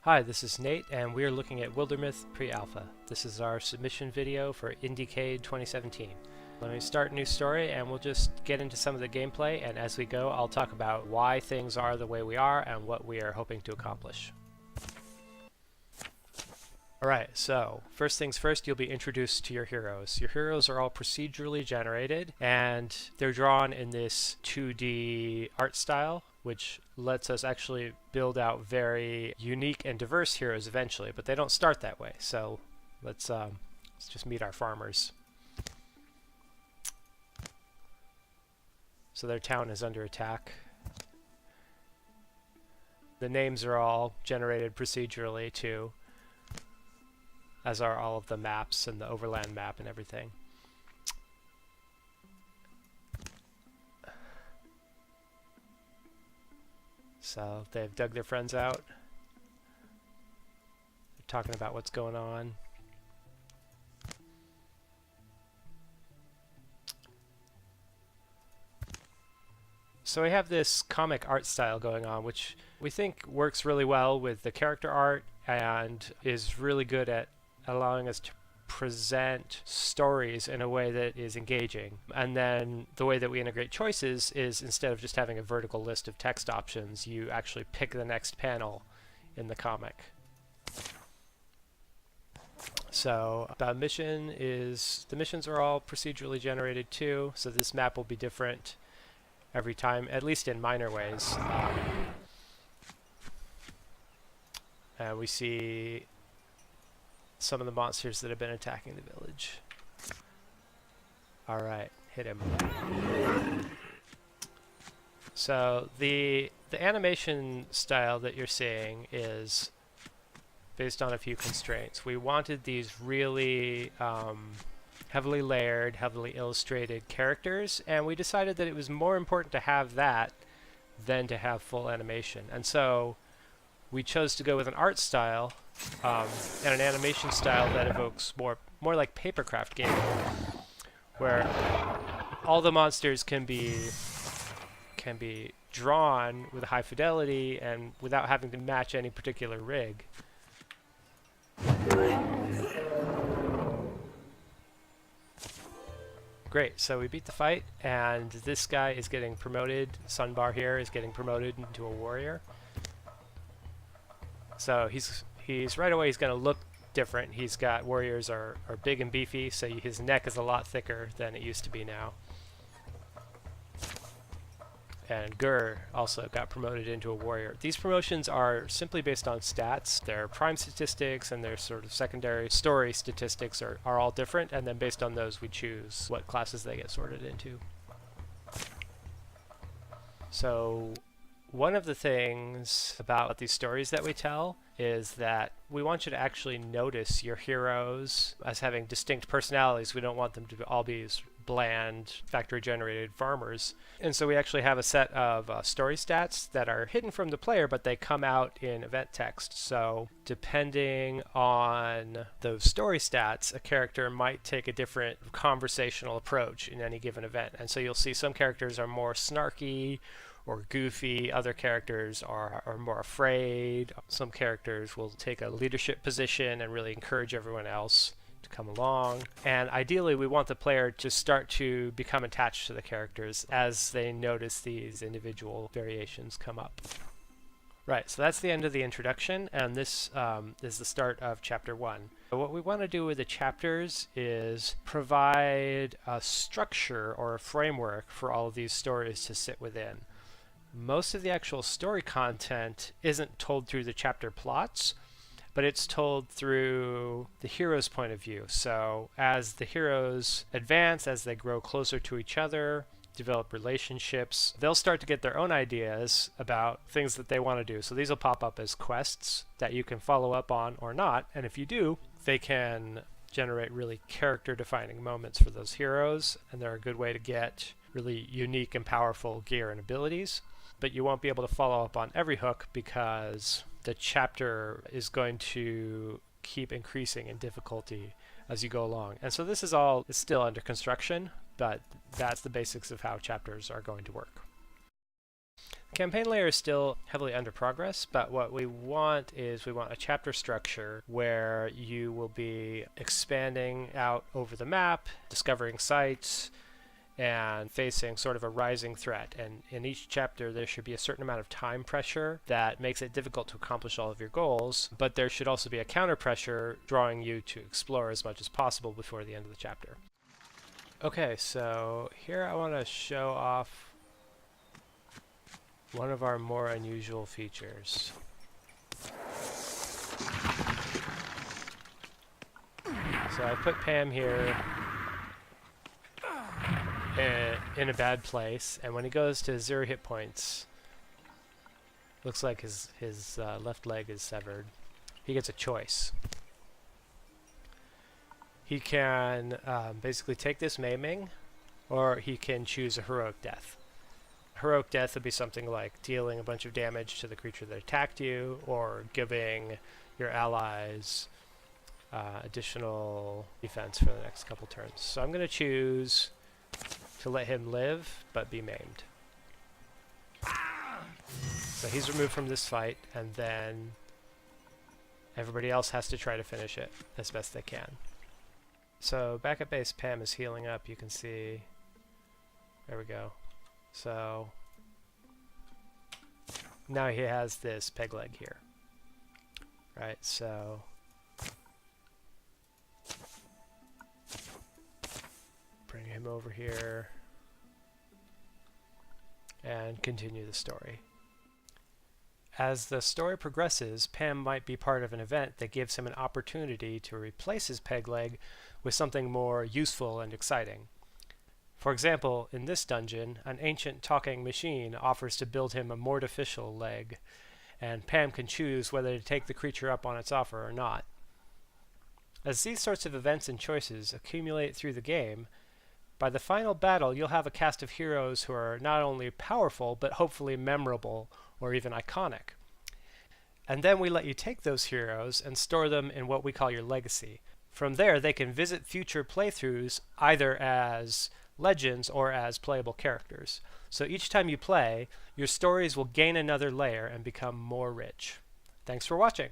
Hi, this is Nate, and we're looking at Wildermyth pre-alpha. This is our submission video for IndieCade 2017. Let me start a new story, and we'll just get into some of the gameplay, and as we go, I'll talk about why things are the way we are and what we are hoping to accomplish. Alright, so first things first, you'll be introduced to your heroes. Your heroes are all procedurally generated, and they're drawn in this 2D art style, which lets us actually build out very unique and diverse heroes eventually, but they don't start that way. So let's just meet our farmers. So their town is under attack. The names are all generated procedurally too, as are all of the maps and the overland map and everything. So they've dug their friends out. They're talking about what's going on. So we have this comic art style going on, which we think works really well with the character art and is really good at allowing us to present stories in a way that is engaging. And then the way that we integrate choices is, instead of just having a vertical list of text options, you actually pick the next panel in the comic. So the missions are all procedurally generated too, so this map will be different every time, at least in minor ways. And we see some of the monsters that have been attacking the village. Alright, hit him. So the animation style that you're seeing is based on a few constraints. We wanted these really heavily layered, heavily illustrated characters, and we decided that it was more important to have that than to have full animation. And so we chose to go with an art style and an animation style that evokes more like papercraft gaming, where all the monsters can be drawn with high fidelity and without having to match any particular rig. Great, so we beat the fight, and this guy is getting promoted. Sunbar here is getting promoted into a warrior. So he's right away, he's going to look different. He's got, warriors are big and beefy, so his neck is a lot thicker than it used to be now. And Gur also got promoted into a warrior. These promotions are simply based on stats. Their prime statistics and their sort of secondary story statistics are all different, and then based on those we choose what classes they get sorted into. So one of the things about these stories that we tell is that we want you to actually notice your heroes as having distinct personalities. We don't want them to all be bland, factory-generated farmers. And so we actually have a set of story stats that are hidden from the player, but they come out in event text. So depending on those story stats, a character might take a different conversational approach in any given event. And so you'll see some characters are more snarky or goofy, other characters are more afraid, some characters will take a leadership position and really encourage everyone else to come along. And ideally we want the player to start to become attached to the characters as they notice these individual variations come up. Right, so that's the end of the introduction, and this is the start of Chapter 1. What we want to do with the chapters is provide a structure or a framework for all of these stories to sit within. Most of the actual story content isn't told through the chapter plots, but it's told through the hero's point of view. So as the heroes advance, as they grow closer to each other, develop relationships, they'll start to get their own ideas about things that they want to do. So these will pop up as quests that you can follow up on or not, and if you do, they can generate really character-defining moments for those heroes, and they're a good way to get really unique and powerful gear and abilities. But you won't be able to follow up on every hook because the chapter is going to keep increasing in difficulty as you go along. And so this is still under construction, but that's the basics of how chapters are going to work. Campaign layer is still heavily under progress, but what we want is we want a chapter structure where you will be expanding out over the map, discovering sites, and facing sort of a rising threat. And in each chapter there should be a certain amount of time pressure that makes it difficult to accomplish all of your goals, but there should also be a counter pressure drawing you to explore as much as possible before the end of the chapter. Okay, so here I want to show off one of our more unusual features. So I put Pam here in a bad place, and when he goes to 0 hit points, looks like his left leg is severed. He gets a choice. He can basically take this maiming, or he can choose a heroic death. Heroic death would be something like dealing a bunch of damage to the creature that attacked you, or giving your allies additional defense for the next couple turns. So I'm going to choose to let him live, but be maimed. So he's removed from this fight, and then everybody else has to try to finish it as best they can. So back at base, Pam is healing up. You can see, there we go. So now he has this peg leg here. Right, so bring him over here and continue the story. As the story progresses, Pam might be part of an event that gives him an opportunity to replace his peg leg with something more useful and exciting. For example, in this dungeon, an ancient talking machine offers to build him a mortificial leg, and Pam can choose whether to take the creature up on its offer or not. As these sorts of events and choices accumulate through the game, by the final battle you'll have a cast of heroes who are not only powerful, but hopefully memorable or even iconic. And then we let you take those heroes and store them in what we call your legacy. From there, they can visit future playthroughs either as legends or as playable characters. So each time you play, your stories will gain another layer and become more rich. Thanks for watching!